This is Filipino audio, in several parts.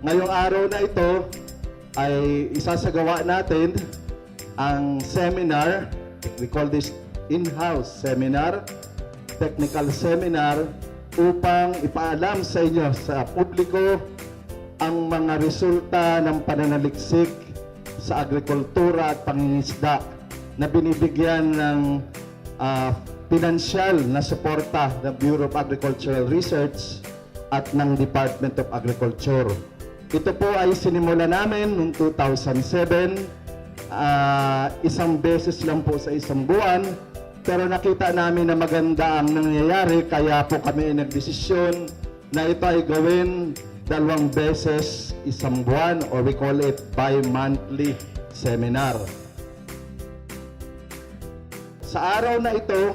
Ngayong araw na ito ay isasagawa natin ang seminar. We call this in-house seminar, technical seminar, upang ipaalam sa inyo, sa publiko, ang mga resulta ng pananaliksik sa agrikultura at pangingisda na binibigyan ng pinansyal na suporta ng Bureau of Agricultural Research at ng Department of Agriculture. Ito po ay sinimula namin noong 2007, isang beses lang po sa isang buwan, pero nakita namin na maganda ang nangyayari, kaya po kami nagdesisyon na ito ay gawin 2 beses isang buwan, or we call it bi-monthly seminar. Sa araw na ito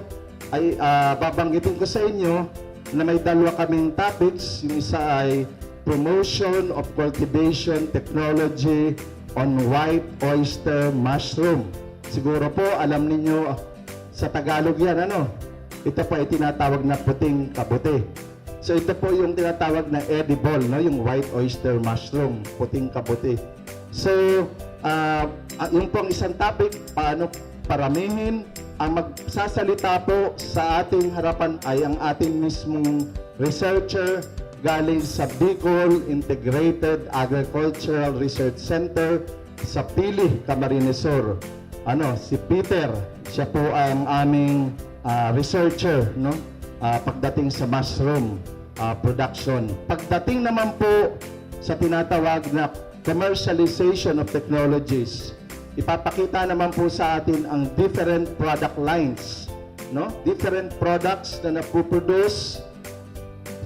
ay babanggitin ko sa inyo na may 2 kaming topics. Yung isa ay promotion of cultivation technology on white oyster mushroom. Siguro po alam ninyo sa Tagalog yan, ano? Ito po ay tinatawag na puting kabuti. So ito po yung tinatawag na edible, no? Yung white oyster mushroom, puting kabuti. So yung pong isang topic, paano paramihin. Ang magsasalita po sa ating harapan ay ang ating mismong researcher galing sa Bicol Integrated Agricultural Research Center sa Pili, Camarines Sur. Si Peter, siya po ang aming researcher, no? Pagdating sa mushroom production. Pagdating naman po sa tinatawag na commercialization of technologies, ipapakita naman po sa atin ang different product lines, no? Different products na napuproduce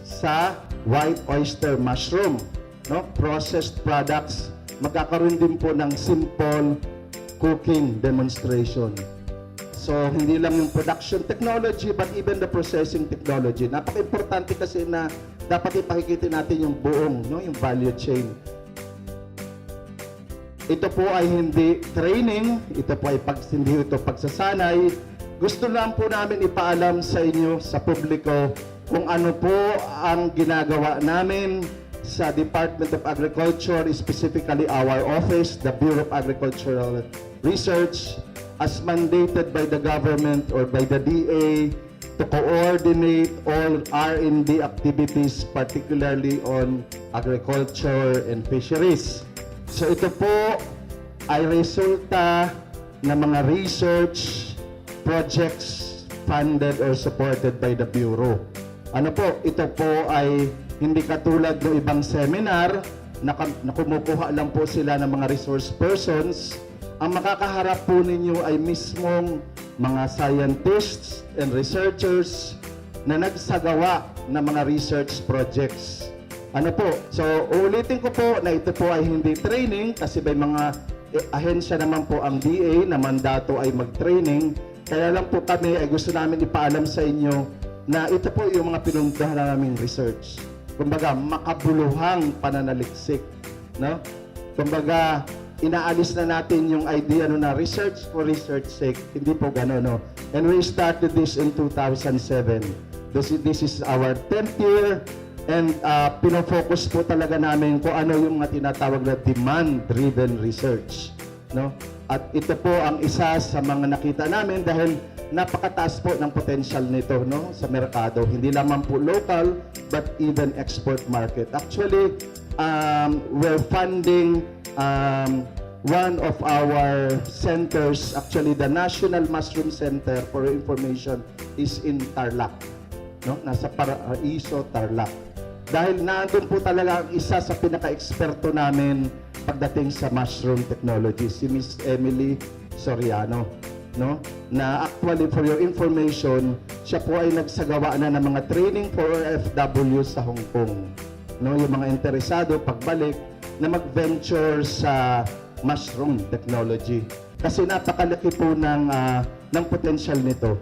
sa white oyster mushroom, no? Processed products. Magkakaroon din po ng simple cooking demonstration. So, hindi lang yung production technology, but even the processing technology. Napaka-importante kasi na dapat ipakikita natin yung buong, no? Yung value chain. Ito po ay hindi training, ito po ay hindi ito pagsasanay. Gusto lang po namin ipaalam sa inyo, sa publiko, kung ano po ang ginagawa namin sa Department of Agriculture, specifically our office, the Bureau of Agricultural Research, as mandated by the government or by the DA to coordinate all R&D activities, particularly on agriculture and fisheries. So ito po ay resulta ng mga research projects funded or supported by the Bureau. Ito po ay hindi katulad ng ibang seminar na kumukuha lang po sila ng mga resource persons. Ang makakaharap po ninyo ay mismong mga scientists and researchers na nagsagawa ng mga research projects. So ulitin ko po na ito po ay hindi training kasi may mga ahensya naman po ang DA na mandato ay mag-training. Kaya lang po kami ay gusto namin ipaalam sa inyo na ito po yung mga pinuntahan naming research. Kumbaga, makabuluhang pananaliksik, no? Kumbaga, inaalis na natin yung idea na research for research sake. Hindi po gano'n, no? And we started this in 2007. This is our 10th year. And pinofocus po talaga namin kung ano yung tinatawag na demand-driven research, no? At ito po ang isa sa mga nakita namin dahil napakataas po ng potential nito, no, sa merkado. Hindi lamang po local, but even export market. Actually, we're funding one of our centers, actually the National Mushroom Center for Information is in Tarlac, no? Nasa Paraiso, Tarlac. Dahil naandun po talaga ang isa sa pinaka-eksperto namin pagdating sa mushroom technology, si Miss Emily Soriano, no? Na actually, for your information, siya po ay nagsagawa na ng mga training for OFW sa Hong Kong, no? Yung mga interesado pagbalik na mag-venture sa mushroom technology. Kasi napakalaki po ng potential nito.